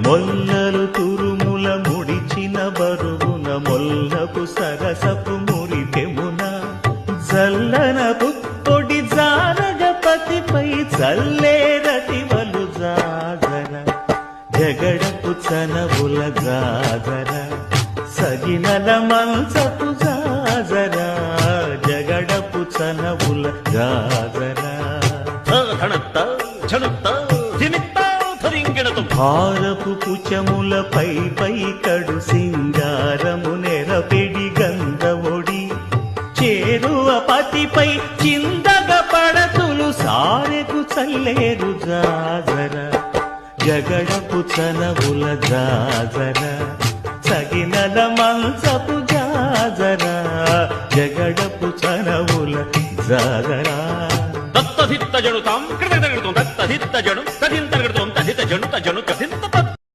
మొల్లలు తురుముల ముడిచిన బరువున మొల్లపు సరసపు మురిపెమున చల్లన పుప్పొడి జారగపతిపై చల్లేరతివలు జాగర జగడపు చనవుల జాగర సగినల మంచపు జాజర జగడపు చనవుల జాగర భారపు కుచములపై పై కడు సింగారము నెరపెడి గంధవొడి చేరువ పతిపై చిందగ పడతులు సారెకు చల్లేరు జాజర జగడపు చనవుల జాజర సగినల మంచపు జాజర జగడపు చనవుల జాజర దత్తధిత్త జను తాం కృతగడతాం దత్తధిత్త జను తదింతగడతాం తదిత జను తజను కథి